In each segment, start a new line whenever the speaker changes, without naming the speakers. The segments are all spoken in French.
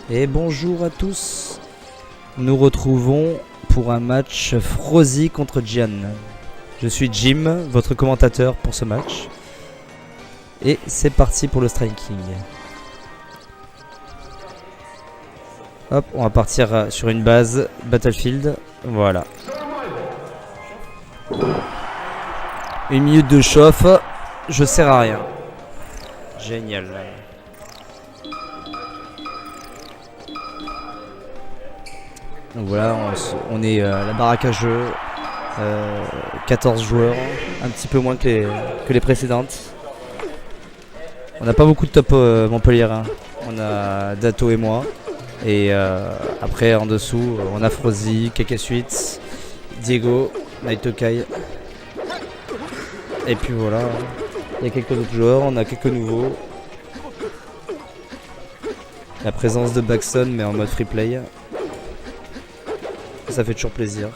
Et bonjour à tous. Nous retrouvons pour un match Frozy contre Gian. Je suis Jim, votre commentateur pour ce match. Et c'est parti pour le striking. Hop, on va partir sur une base Battlefield. Voilà. Une minute de chauffe. Je sers à rien. Génial. Donc voilà, on est à la baraque à jeu. 14 joueurs, un petit peu moins que les précédentes. On n'a pas beaucoup de top Montpellier. Hein. On a Dato et moi. Et après en dessous, on a Frozy, Kekasuite, Diego, Naitokai. Et puis voilà, il y a quelques autres joueurs, on a quelques nouveaux. La présence de Baxon mais en mode free play. Ça fait toujours plaisir.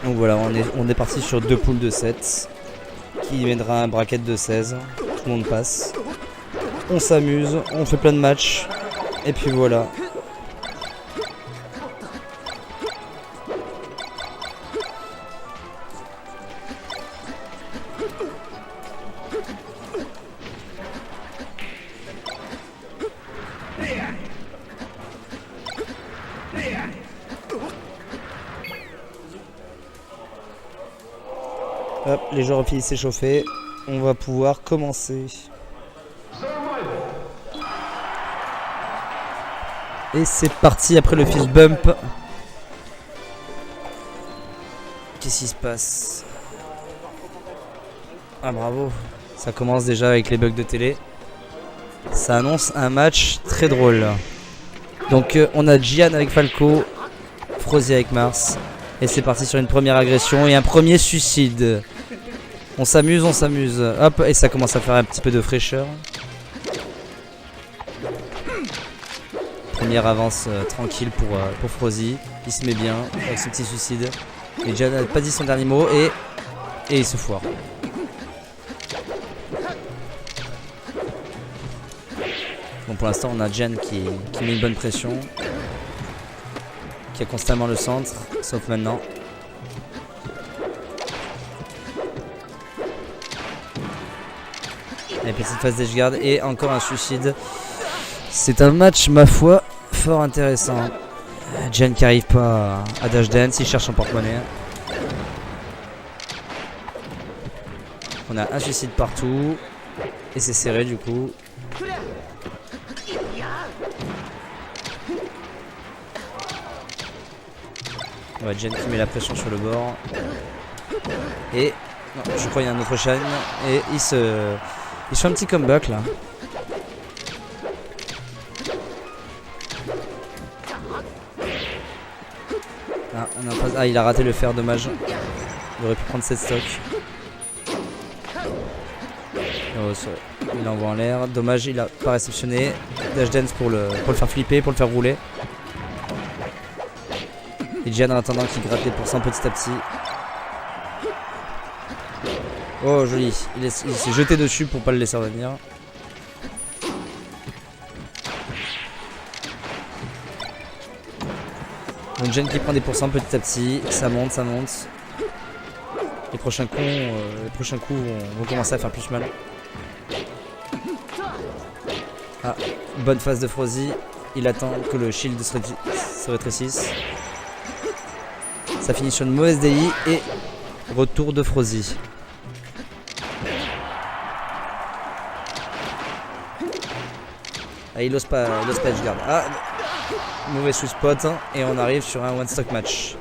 Donc voilà, on est parti sur 2 poules de 7 qui mènera un bracket de 16. Tout le monde passe. On s'amuse, on fait plein de matchs. Et puis voilà. Hop, les joueurs ont fini de s'échauffer. On va pouvoir commencer. Et c'est parti après le fist bump. Qu'est-ce qui se passe? Ah bravo. Ça commence déjà avec les bugs de télé. Ça annonce un match très drôle. Donc on a Gian avec Falco, Frozy avec Mars. Et c'est parti sur une première agression et un premier suicide. On s'amuse, on s'amuse. Hop, et ça commence à faire un petit peu de fraîcheur. Première avance tranquille pour Frozy. Il se met bien avec ce petit suicide. Et Gian n'a pas dit son dernier mot et il se foire. Bon, pour l'instant, on a Gian qui met une bonne pression. Qui a constamment le centre, sauf maintenant. Et petite phase d'edgeguard et encore un suicide. C'est un match, ma foi, fort intéressant. Gian qui arrive pas à dash dance, il cherche son porte-monnaie. On a un suicide partout. Et c'est serré du coup. Ouais, Gian qui met la pression sur le bord. Et non, je crois qu'il y a un autre shine. Et il se fait un petit comeback là. Ah, il a raté le fer, dommage. Il aurait pu prendre cette stock. Oh, il envoie en l'air. Dommage, il a pas réceptionné. Dash dance pour le faire flipper, pour le faire rouler. Et Gian en attendant qu'il gratte les pourcents petit à petit. Oh joli, il s'est jeté dessus pour pas le laisser revenir. Donc Gian qui prend des pourcents petit à petit, ça monte, ça monte. Les prochains coups vont commencer à faire plus mal. Ah, bonne phase de Frozy. Il attend que le shield se rétrécisse. Ça finit sur une mauvaise DI et retour de Frozy. Ah, il ose pas edgeguard. Ah, mauvais sous spot hein, et on arrive sur un one stock match.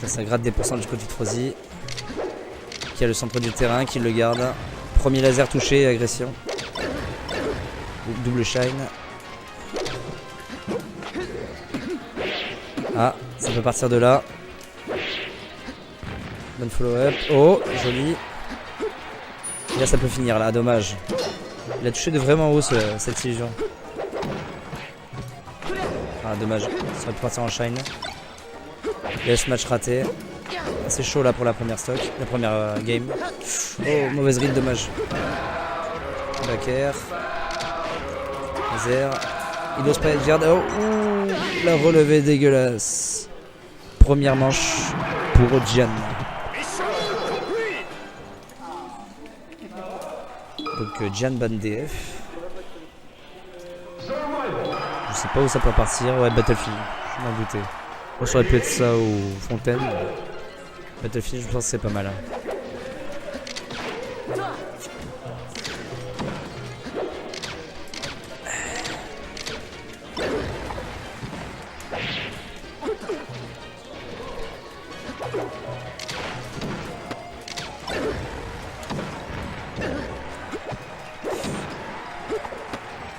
Ça gratte des pourcents du côté de Frozy qui a le centre du terrain, qui le garde. Premier laser touché, agression. Double shine. Ah, ça peut partir de là. Bonne follow-up. Oh, joli. Et là, ça peut finir là, dommage. Il a touché de vraiment haut cette illusion. Ah, dommage. Ça aurait pu partir en shine. Et ce match raté. C'est chaud là pour la première stock, la première game. Oh, mauvaise read, dommage. Backer. Laser. Il n'ose pas être garde. Oh, ouh, la relevée dégueulasse. Première manche pour Gian. Donc Gian ban DF. Je sais pas où ça peut partir. Ouais, Battlefield. Je m'en doutais. Moi j'aurais pu être ça ou Fontaine. Battlefield, je pense que c'est pas mal.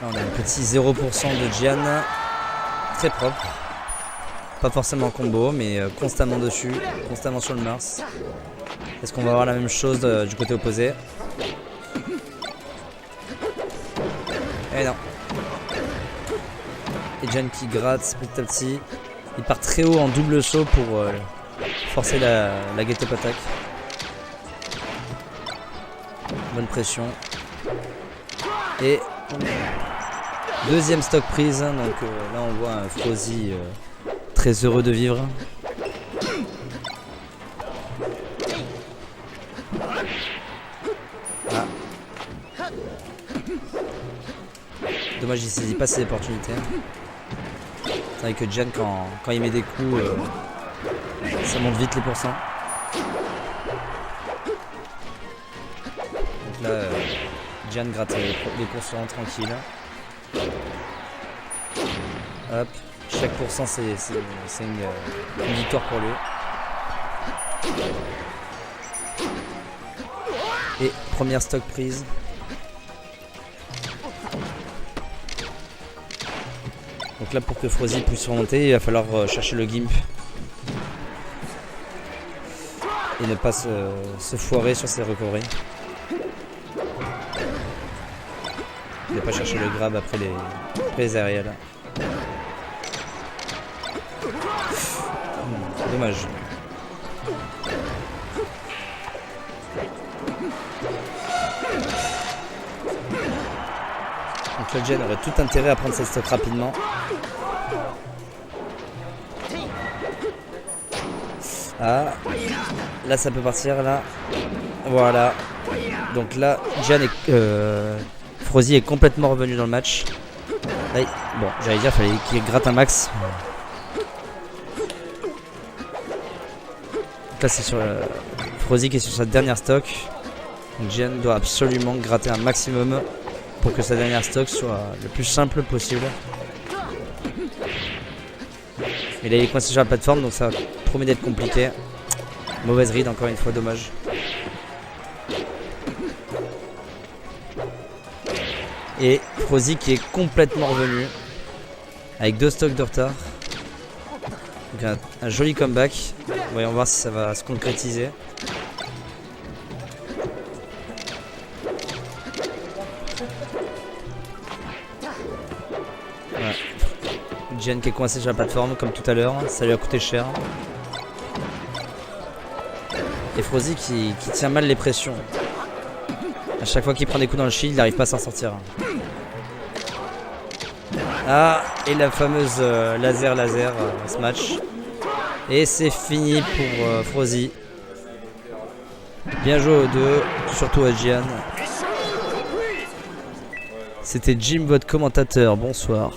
Là, on a un petit 0% de Gian. Très propre. Pas forcément combo, mais constamment dessus, constamment sur le Mars. Est-ce qu'on va avoir la même chose du côté opposé? Eh non. Et Gian qui gratte petit à petit. Il part très haut en double saut pour forcer la get-up attack. Bonne pression. Et deuxième stock prise. Donc là on voit un Frozy très heureux de vivre. Ah. Dommage, il saisit pas ses opportunités. C'est vrai que Gian, quand il met des coups, ça monte vite les pourcents. Donc là, Gian gratte les pourcents tranquille. Hop. Chaque pourcent c'est une victoire pour lui. Et première stock prise. Donc là pour que Frozy puisse remonter, il va falloir chercher le gimp. Et ne pas se foirer sur ses recoveries. Il ne va pas chercher le grab après les aériels. Dommage. Donc le Gian aurait tout intérêt à prendre cette stock rapidement. Ah, là ça peut partir là. Voilà. Donc là, Gian Frozy est complètement revenu dans le match. Là, bon, j'allais dire, il fallait qu'il gratte un max. Là c'est sur Frozy qui est sur sa dernière stock. Donc Gian doit absolument gratter un maximum pour que sa dernière stock soit le plus simple possible. Mais là il est coincé sur la plateforme, donc ça promet d'être compliqué. Mauvaise read encore une fois, dommage. Et Frozy qui est complètement revenu avec 2 stocks de retard. Donc un joli comeback. Voyons voir si ça va se concrétiser. Voilà. Gian qui est coincé sur la plateforme comme tout à l'heure. Ça lui a coûté cher. Et Frozy qui tient mal les pressions. À chaque fois qu'il prend des coups dans le shield, il n'arrive pas à s'en sortir. Ah, et la fameuse laser ce match. Et c'est fini pour Frozy. Bien joué aux deux, surtout à Gian. C'était Jim, votre commentateur. Bonsoir.